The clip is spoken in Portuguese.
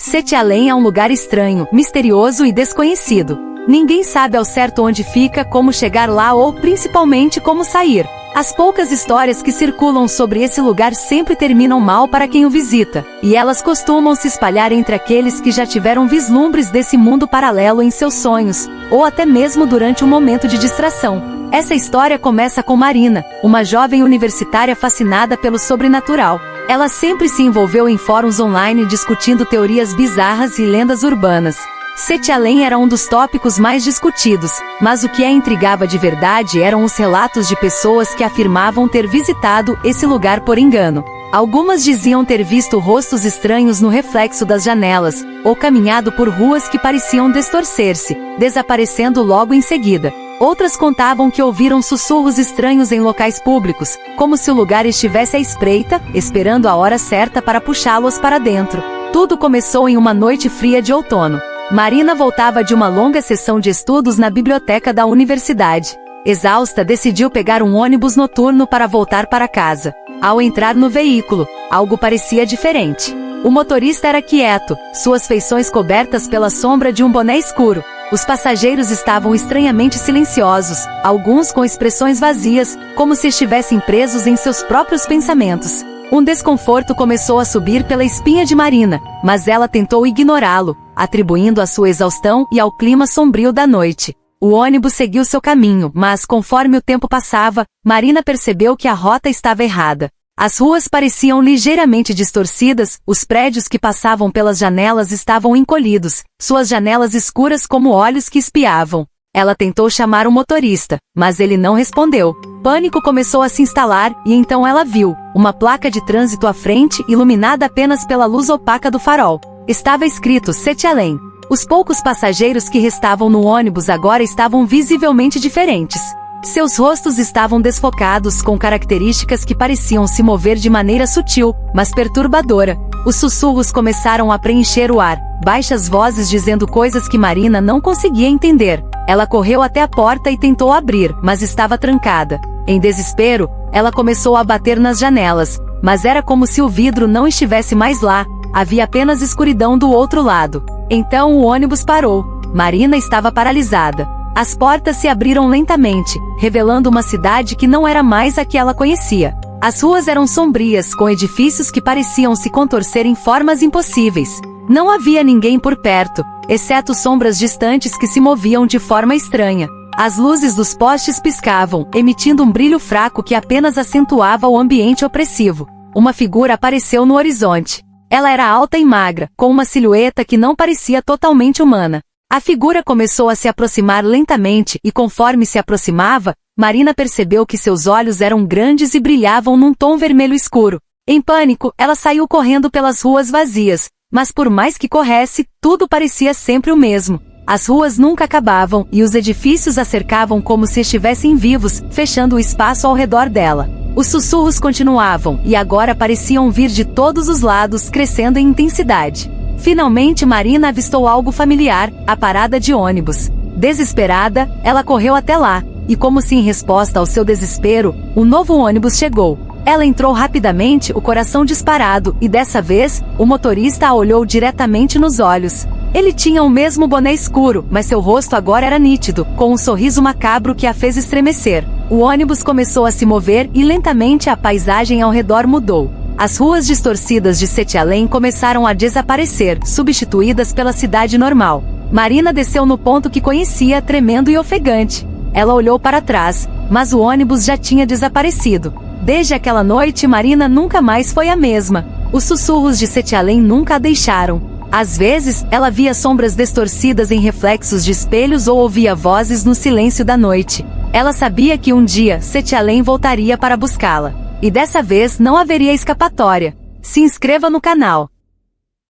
Sete Além é um lugar estranho, misterioso e desconhecido. Ninguém sabe ao certo onde fica, como chegar lá ou, principalmente, como sair. As poucas histórias que circulam sobre esse lugar sempre terminam mal para quem o visita, e elas costumam se espalhar entre aqueles que já tiveram vislumbres desse mundo paralelo em seus sonhos, ou até mesmo durante um momento de distração. Essa história começa com Marina, uma jovem universitária fascinada pelo sobrenatural. Ela sempre se envolveu em fóruns online discutindo teorias bizarras e lendas urbanas. Sete Além era um dos tópicos mais discutidos, mas o que a intrigava de verdade eram os relatos de pessoas que afirmavam ter visitado esse lugar por engano. Algumas diziam ter visto rostos estranhos no reflexo das janelas, ou caminhado por ruas que pareciam distorcer-se, desaparecendo logo em seguida. Outras contavam que ouviram sussurros estranhos em locais públicos, como se o lugar estivesse à espreita, esperando a hora certa para puxá-los para dentro. Tudo começou em uma noite fria de outono. Marina voltava de uma longa sessão de estudos na biblioteca da universidade. Exausta, decidiu pegar um ônibus noturno para voltar para casa. Ao entrar no veículo, algo parecia diferente. O motorista era quieto, suas feições cobertas pela sombra de um boné escuro. Os passageiros estavam estranhamente silenciosos, alguns com expressões vazias, como se estivessem presos em seus próprios pensamentos. Um desconforto começou a subir pela espinha de Marina, mas ela tentou ignorá-lo, atribuindo a sua exaustão e ao clima sombrio da noite. O ônibus seguiu seu caminho, mas conforme o tempo passava, Marina percebeu que a rota estava errada. As ruas pareciam ligeiramente distorcidas, os prédios que passavam pelas janelas estavam encolhidos, suas janelas escuras como olhos que espiavam. Ela tentou chamar o motorista, mas ele não respondeu. Pânico começou a se instalar, e então ela viu uma placa de trânsito à frente, iluminada apenas pela luz opaca do farol. Estava escrito Sete Além. Os poucos passageiros que restavam no ônibus agora estavam visivelmente diferentes. Seus rostos estavam desfocados, com características que pareciam se mover de maneira sutil, mas perturbadora. Os sussurros começaram a preencher o ar, baixas vozes dizendo coisas que Marina não conseguia entender. Ela correu até a porta e tentou abrir, mas estava trancada. Em desespero, ela começou a bater nas janelas, mas era como se o vidro não estivesse mais lá, havia apenas escuridão do outro lado. Então o ônibus parou. Marina estava paralisada. As portas se abriram lentamente, revelando uma cidade que não era mais a que ela conhecia. As ruas eram sombrias, com edifícios que pareciam se contorcer em formas impossíveis. Não havia ninguém por perto, exceto sombras distantes que se moviam de forma estranha. As luzes dos postes piscavam, emitindo um brilho fraco que apenas acentuava o ambiente opressivo. Uma figura apareceu no horizonte. Ela era alta e magra, com uma silhueta que não parecia totalmente humana. A figura começou a se aproximar lentamente e conforme se aproximava, Marina percebeu que seus olhos eram grandes e brilhavam num tom vermelho escuro. Em pânico, ela saiu correndo pelas ruas vazias, mas por mais que corresse, tudo parecia sempre o mesmo. As ruas nunca acabavam e os edifícios a cercavam como se estivessem vivos, fechando o espaço ao redor dela. Os sussurros continuavam e agora pareciam vir de todos os lados, crescendo em intensidade. Finalmente Marina avistou algo familiar, a parada de ônibus. Desesperada, ela correu até lá, e como se em resposta ao seu desespero, um novo ônibus chegou. Ela entrou rapidamente, o coração disparado, e dessa vez, o motorista a olhou diretamente nos olhos. Ele tinha o mesmo boné escuro, mas seu rosto agora era nítido, com um sorriso macabro que a fez estremecer. O ônibus começou a se mover e lentamente a paisagem ao redor mudou. As ruas distorcidas de Sete Além começaram a desaparecer, substituídas pela cidade normal. Marina desceu no ponto que conhecia, tremendo e ofegante. Ela olhou para trás, mas o ônibus já tinha desaparecido. Desde aquela noite Marina nunca mais foi a mesma. Os sussurros de Sete Além nunca a deixaram. Às vezes, ela via sombras distorcidas em reflexos de espelhos ou ouvia vozes no silêncio da noite. Ela sabia que um dia Sete Além voltaria para buscá-la. E dessa vez não haveria escapatória. Se inscreva no canal.